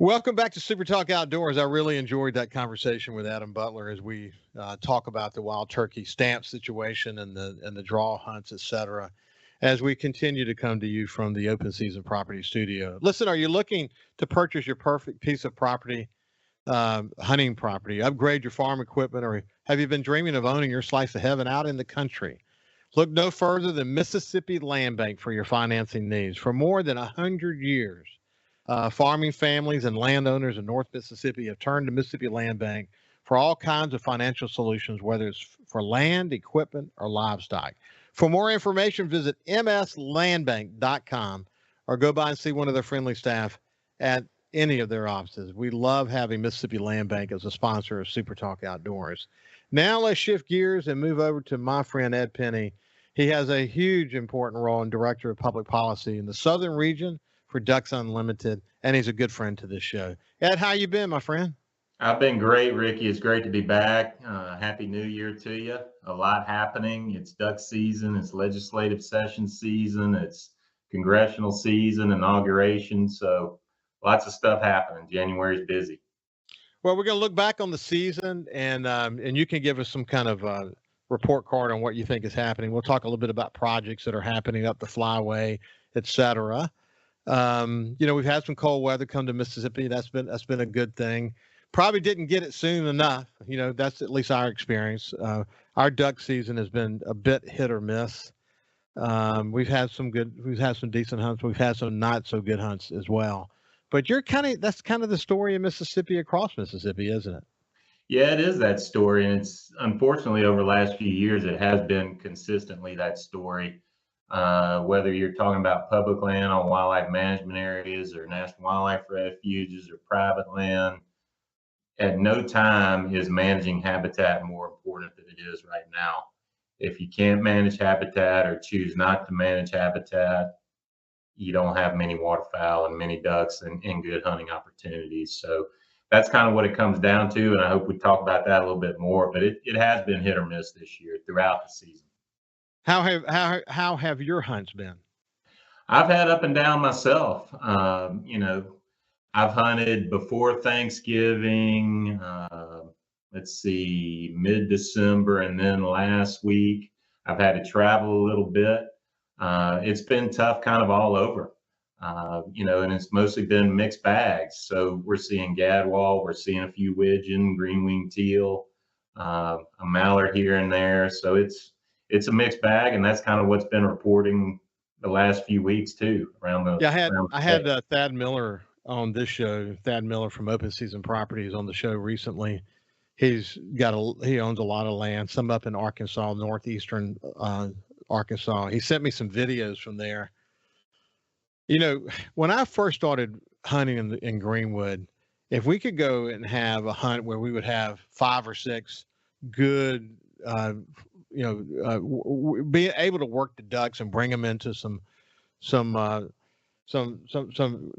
Welcome back to Super Talk Outdoors. I really enjoyed that conversation with Adam Butler as we talk about the wild turkey stamp situation and the draw hunts, etc. As we continue to come to you from the Open Season Property Studio. Listen, are you looking to purchase your perfect piece of property, hunting property, upgrade your farm equipment, or have you been dreaming of owning your slice of heaven out in the country? Look no further than Mississippi Land Bank for your financing needs. For more than 100 years, farming families and landowners in North Mississippi have turned to Mississippi Land Bank for all kinds of financial solutions, whether it's for land, equipment, or livestock. For more information, visit mslandbank.com or go by and see one of their friendly staff at any of their offices. We love having Mississippi Land Bank as a sponsor of Super Talk Outdoors. Now let's shift gears and move over to my friend Ed Penny. He has a huge important role in Director of Public Policy in the Southern region for Ducks Unlimited, and he's a good friend to this show. Ed, how you been, my friend? I've been great, Ricky. It's great to be back. Happy New Year to you. A lot happening. It's duck season. It's legislative session season. It's congressional season, inauguration. So lots of stuff happening. January's busy. Well, we're going to look back on the season, and you can give us some kind of report card on what you think is happening. We'll talk a little bit about projects that are happening up the flyway, et cetera. We've had some cold weather come to Mississippi. That's been a good thing. Probably didn't get it soon enough. That's at least our experience. Our duck season has been a bit hit or miss. We've had some decent hunts. We've had some not so good hunts as well. But that's kind of the story of Mississippi across Mississippi, isn't it? Yeah, it is that story. And it's unfortunately over the last few years, it has been consistently that story. Whether you're talking about public land on wildlife management areas or national wildlife refuges or private land, at no time is managing habitat more important than it is right now. If you can't manage habitat or choose not to manage habitat, you don't have many waterfowl and many ducks and good hunting opportunities. So that's kind of what it comes down to. And I hope we talk about that a little bit more, but it has been hit or miss this year throughout the season. How have your hunts been? I've had up and down myself. I've hunted before Thanksgiving, let's see, mid-December, and then last week. I've had to travel a little bit. It's been tough kind of all over, and it's mostly been mixed bags. So we're seeing gadwall, we're seeing a few widgeon, green-winged teal, a mallard here and there. So it's a mixed bag, and that's kind of what's been reporting the last few weeks too around the. Yeah, I had Thad Miller on this show. Thad Miller from Open Season Properties on the show recently. He owns a lot of land, some up in Arkansas, northeastern Arkansas. He sent me some videos from there. When I first started hunting in Greenwood, if we could go and have a hunt where we would have 5 or 6 good, being able to work the ducks and bring them into some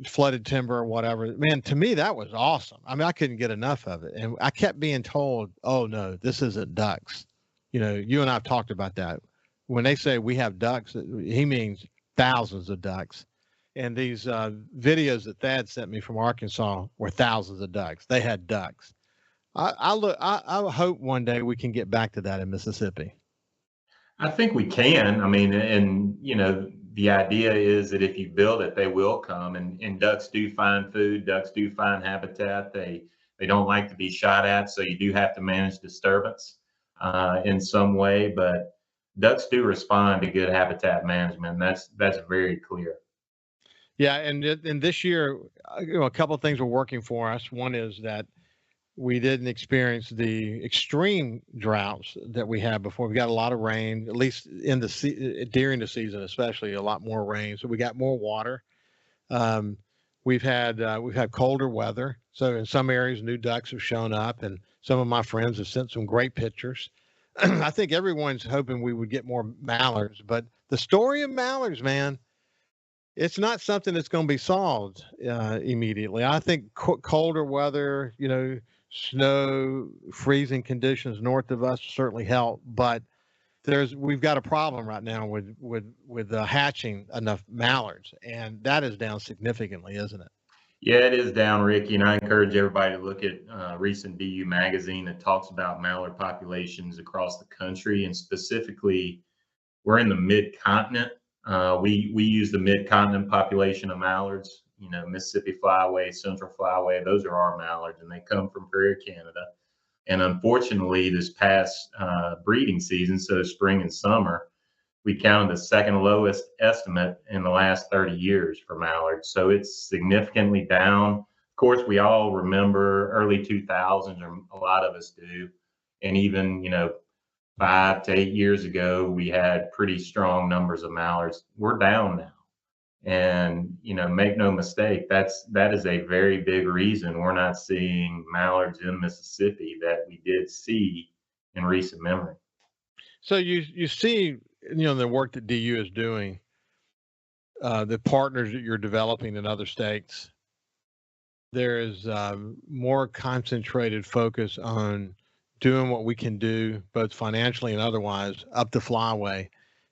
flooded timber or whatever, man, to me, that was awesome. I mean, I couldn't get enough of it. And I kept being told, oh no, this isn't ducks. You and I've talked about that. When they say we have ducks, he means thousands of ducks. And these videos that Thad sent me from Arkansas were thousands of ducks. They had ducks. I hope one day we can get back to that in Mississippi. I think we can. I mean, and the idea is that if you build it, they will come. And ducks do find food. Ducks do find habitat. They don't like to be shot at, so you do have to manage disturbance in some way. But ducks do respond to good habitat management. And that's very clear. Yeah, and this year, a couple of things were working for us. One is that we didn't experience the extreme droughts that we had before. We got a lot of rain, at least during the season, especially a lot more rain. So we got more water. We've had colder weather. So in some areas, new ducks have shown up, and some of my friends have sent some great pictures. I think everyone's hoping we would get more mallards, but the story of mallards, man, it's not something that's going to be solved immediately. I think colder weather, snow, freezing conditions north of us certainly help, but we've got a problem right now with hatching enough mallards, and that is down significantly, isn't it? Yeah, it is down, Ricky, and I encourage everybody to look at recent DU magazine that talks about mallard populations across the country, and specifically, we're in the mid-continent. We use the mid-continent population of mallards. You know, Mississippi flyway, Central flyway, those are our mallards, and they come from Prairie, Canada. And unfortunately, this past breeding season, so spring and summer, we counted the second lowest estimate in the last 30 years for mallards. So it's significantly down. Of course, we all remember early 2000s, or a lot of us do. And even, 5 to 8 years ago, we had pretty strong numbers of mallards. We're down now. And, make no mistake, that is a very big reason we're not seeing mallards in Mississippi that we did see in recent memory. So you see, the work that DU is doing, the partners that you're developing in other states. There is more concentrated focus on doing what we can do, both financially and otherwise, up the flyway,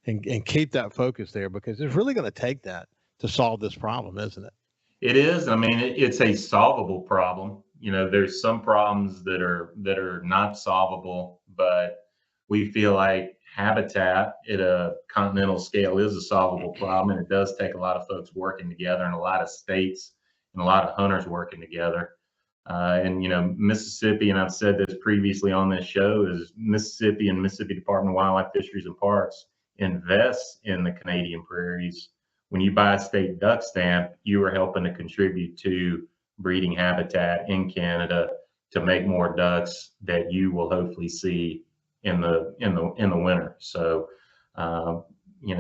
and keep that focus there, because it's really going to take that to solve this problem, isn't it? It is. I mean, it's a solvable problem. There's some problems that are not solvable, but we feel like habitat at a continental scale is a solvable problem, and it does take a lot of folks working together, and a lot of states and a lot of hunters working together. And Mississippi, and I've said this previously on this show, is Mississippi and Mississippi Department of Wildlife, Fisheries, and Parks invests in the Canadian prairies. When you buy a state duck stamp, you are helping to contribute to breeding habitat in Canada to make more ducks that you will hopefully see in the winter. So,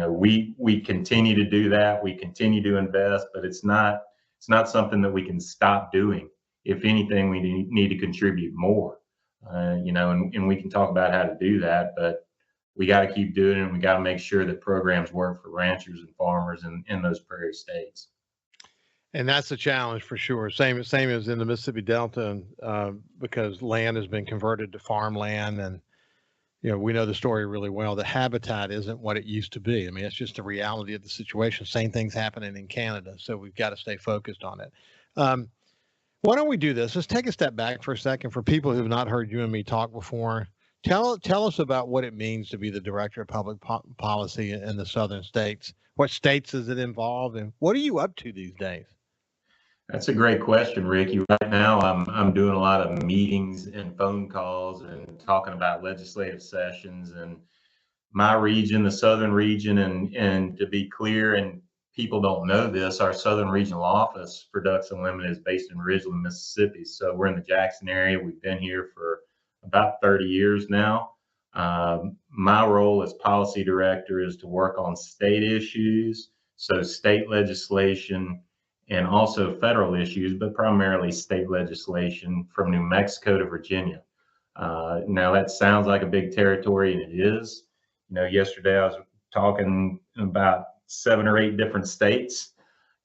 we continue to do that. We continue to invest, but it's not something that we can stop doing. If anything, we need to contribute more. And we can talk about how to do that, but we got to keep doing it, and we got to make sure that programs work for ranchers and farmers in those prairie states. And that's a challenge for sure. Same as in the Mississippi Delta, because land has been converted to farmland, and we know the story really well. The habitat isn't what it used to be. I mean, it's just the reality of the situation. Same thing's happening in Canada, so we've got to stay focused on it. Why don't we do this? Let's take a step back for a second. For people who have not heard you and me talk before, tell us about what it means to be the director of public policy in the southern states. What states does it involve, and what are you up to these days? That's a great question, Ricky. Right now, I'm doing a lot of meetings and phone calls and talking about legislative sessions and my region, the southern region, and to be clear, and people don't know this, our southern regional office for Ducks Unlimited is based in Ridgeland, Mississippi. So we're in the Jackson area. We've been here for about 30 years now. My role as policy director is to work on state issues, so state legislation, and also federal issues, but primarily state legislation from New Mexico to Virginia. Now that sounds like a big territory, and it is. Yesterday I was talking about 7 or 8 different states,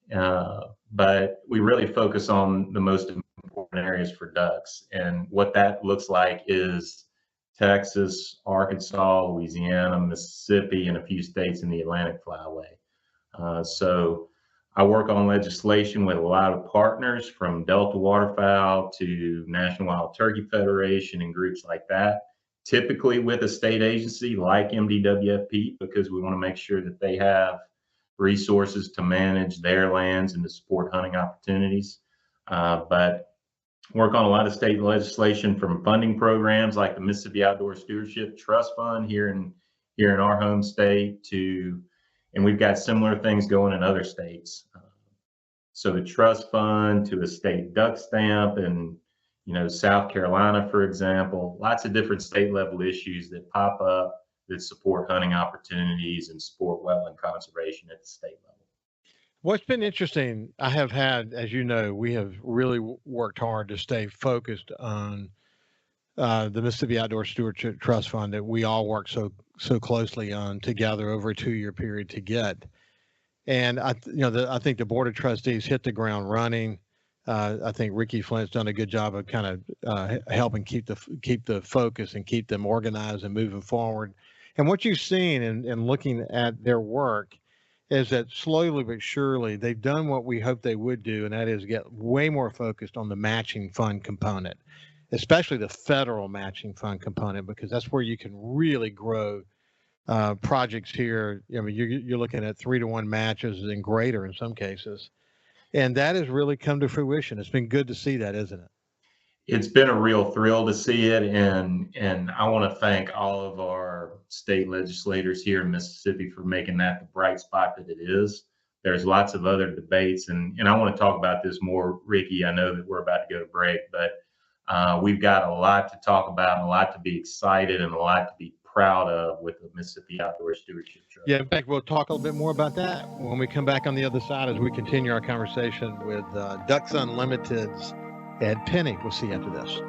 but we really focus on the most important areas for ducks. And what that looks like is Texas, Arkansas, Louisiana, Mississippi, and a few states in the Atlantic Flyway. So I work on legislation with a lot of partners, from Delta Waterfowl to National Wild Turkey Federation and groups like that, typically with a state agency like MDWFP, because we want to make sure that they have resources to manage their lands and to support hunting opportunities. But work on a lot of state legislation, from funding programs like the Mississippi Outdoor Stewardship Trust Fund here in our home state and we've got similar things going in other states. So the trust fund to a state duck stamp, and South Carolina, for example, lots of different state level issues that pop up that support hunting opportunities and support wetland conservation at the state level. What's been interesting, I have had, as you know, we have really worked hard to stay focused on the Mississippi Outdoor Stewardship Trust Fund that we all work so closely on together over a 2-year period to get. And I think the Board of Trustees hit the ground running. I think Ricky Flint's done a good job of kind of helping keep the focus and keep them organized and moving forward. And what you've seen in looking at their work is that slowly but surely they've done what we hoped they would do, and that is get way more focused on the matching fund component, especially the federal matching fund component, because that's where you can really grow projects here. I mean, you're looking at 3-to-1 matches and greater in some cases, and that has really come to fruition. It's been good to see that, isn't it? It's been a real thrill to see it, and I want to thank all of our state legislators here in Mississippi for making that the bright spot that it is. There's lots of other debates, and I want to talk about this more, Ricky. I know that we're about to go to break, but we've got a lot to talk about, and a lot to be excited, and a lot to be proud of with the Mississippi Outdoor Stewardship Trust. Yeah, in fact, we'll talk a little bit more about that when we come back on the other side as we continue our conversation with Ducks Unlimited's Ed Penny. We'll see you after this.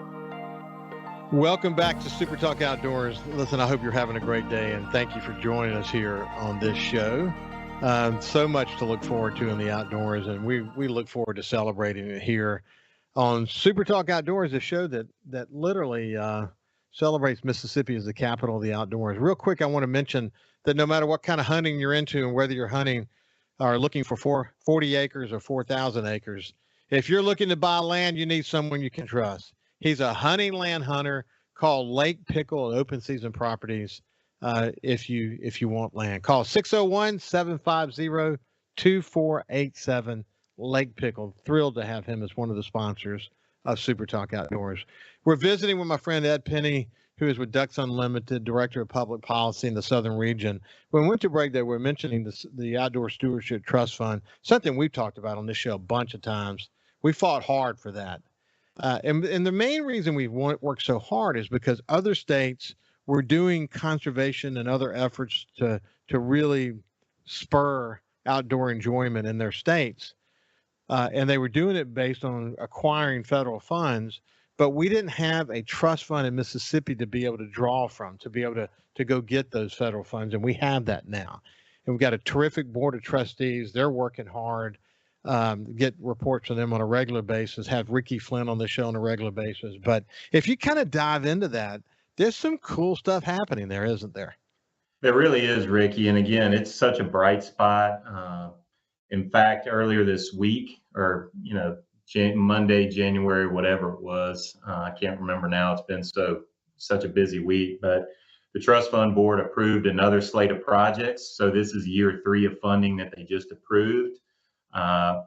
Welcome back to Super Talk Outdoors. Listen, I hope you're having a great day, and thank you for joining us here on this show. So much to look forward to in the outdoors, and we look forward to celebrating it here on Super Talk Outdoors, a show that literally celebrates Mississippi as the capital of the outdoors. Real quick, I want to mention that no matter what kind of hunting you're into, and whether you're hunting or looking for 40 acres or 4,000 acres, if you're looking to buy land, you need someone you can trust. He's a hunting land hunter. Call Lake Pickle at Open Season Properties if you want land. Call 601-750-2487. Lake Pickle. Thrilled to have him as one of the sponsors of Super Talk Outdoors. We're visiting with my friend Ed Penny, who is with Ducks Unlimited, Director of Public Policy in the Southern Region. When we went to break there, we're mentioning the Outdoor Stewardship Trust Fund, something we've talked about on this show a bunch of times. We fought hard for that. And the main reason we've worked so hard is because other states were doing conservation and other efforts to really spur outdoor enjoyment in their states. And they were doing it based on acquiring federal funds, but we didn't have a trust fund in Mississippi to be able to draw from, to be able to go get those federal funds. And we have that now. And we've got a terrific board of trustees. They're working hard. Get reports from them on a regular basis, have Ricky Flynn on the show on a regular basis. But if you kind of dive into that, there's some cool stuff happening there, isn't there? There really is, Ricky. And again, it's such a bright spot. In fact, earlier this week, or Monday, January, whatever it was, I can't remember now. It's been such a busy week, but the trust fund board approved another slate of projects. So this is year 3 of funding that they just approved.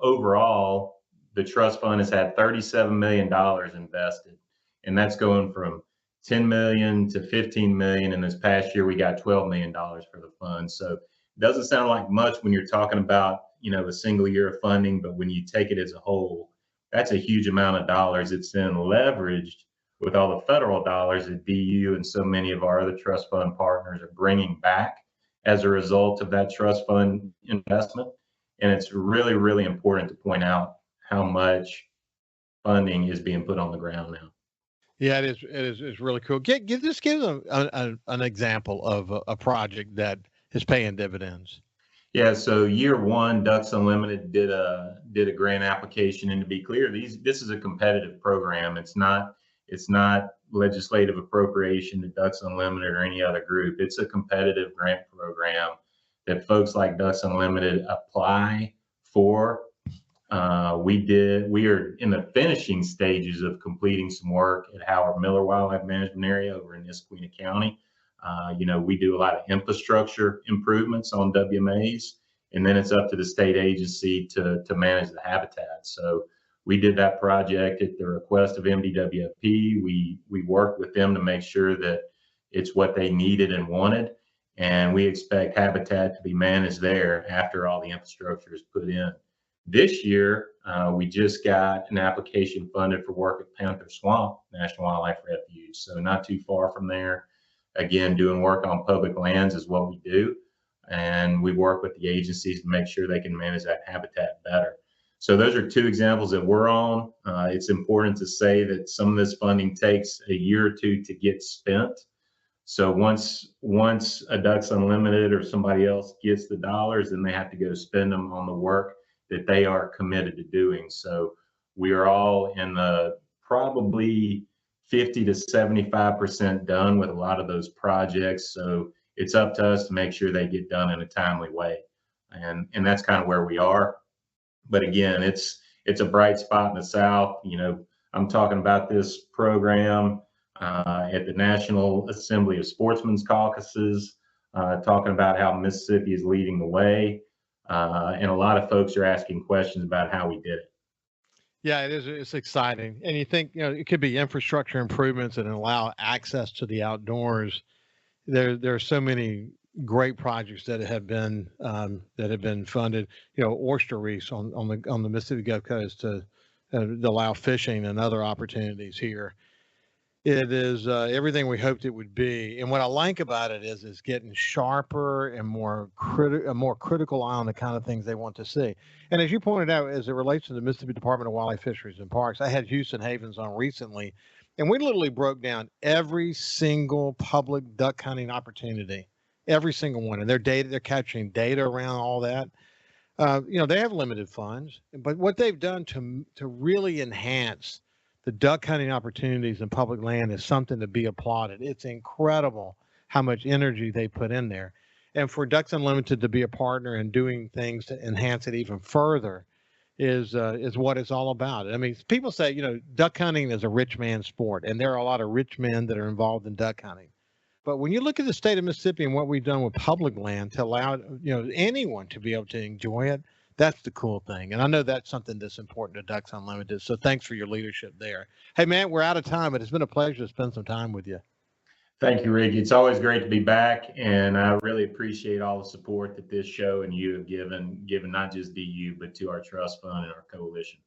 Overall, the trust fund has had $37 million invested, and that's going from 10 million to 15 million. And this past year, we got $12 million for the fund. So it doesn't sound like much when you're talking about, a single year of funding, but when you take it as a whole, that's a huge amount of dollars. It's then leveraged with all the federal dollars that DU and so many of our other trust fund partners are bringing back as a result of that trust fund investment. And it's really, really important to point out how much funding is being put on the ground now. Yeah, it is. It's really cool. Give an example of a project that is paying dividends. Yeah, so year 1, Ducks Unlimited did a grant application, and to be clear, this is a competitive program. It's not legislative appropriation to Ducks Unlimited or any other group. It's a competitive grant program that folks like Ducks Unlimited apply for. We are in the finishing stages of completing some work at Howard Miller Wildlife Management Area over in Nisqueena County. We do a lot of infrastructure improvements on WMAs, and then it's up to the state agency to manage the habitat. So we did that project at the request of MDWFP. We worked with them to make sure that it's what they needed and wanted. And we expect habitat to be managed there after all the infrastructure is put in. This year, we just got an application funded for work at Panther Swamp National Wildlife Refuge. So not too far from there. Again, doing work on public lands is what we do. And we work with the agencies to make sure they can manage that habitat better. So those are 2 examples that we're on. It's important to say that some of this funding takes a year or 2 to get spent. So once a Ducks Unlimited or somebody else gets the dollars, then they have to go spend them on the work that they are committed to doing. So we are all in the probably 50 to 75% done with a lot of those projects. So it's up to us to make sure they get done in a timely way. and that's kind of where we are. But again, it's a bright spot in the South. I'm talking about this program at the National Assembly of Sportsmen's Caucuses, talking about how Mississippi is leading the way, and a lot of folks are asking questions about how we did it. Yeah, it is. It's exciting, and you think it could be infrastructure improvements that allow access to the outdoors. There are so many great projects that have been funded. Oyster reefs on the Mississippi Gulf Coast to allow fishing and other opportunities here. It is everything we hoped it would be, and what I like about it is it's getting sharper and a more critical eye on the kind of things they want to see. And as you pointed out, as it relates to the Mississippi Department of Wildlife, Fisheries, and Parks, I had Houston Havens on recently, and we literally broke down every single public duck hunting opportunity, every single one, and they're capturing data around all that. They have limited funds, but what they've done to really enhance the duck hunting opportunities in public land is something to be applauded. It's incredible how much energy they put in there, and for Ducks Unlimited to be a partner and doing things to enhance it even further is what it's all about. I mean, people say duck hunting is a rich man's sport, and there are a lot of rich men that are involved in duck hunting. But when you look at the state of Mississippi and what we've done with public land to allow anyone to be able to enjoy it, that's the cool thing. And I know that's something that's important to Ducks Unlimited. So thanks for your leadership there. Hey man, we're out of time, but it's been a pleasure to spend some time with you. Thank you, Ricky. It's always great to be back, and I really appreciate all the support that this show and you have given not just DU but to our trust fund and our coalition.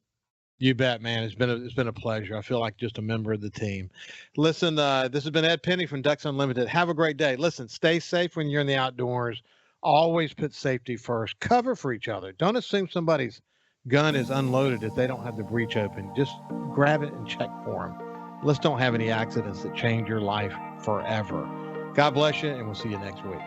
You bet, man. It's been a pleasure. I feel like just a member of the team. Listen, this has been Ed Penny from Ducks Unlimited. Have a great day. Listen, stay safe when you're in the outdoors. Always put safety first. Cover for each other. Don't assume somebody's gun is unloaded if they don't have the breech open. Just grab it and check for them. Let's don't have any accidents that change your life forever. God bless you, and we'll see you next week.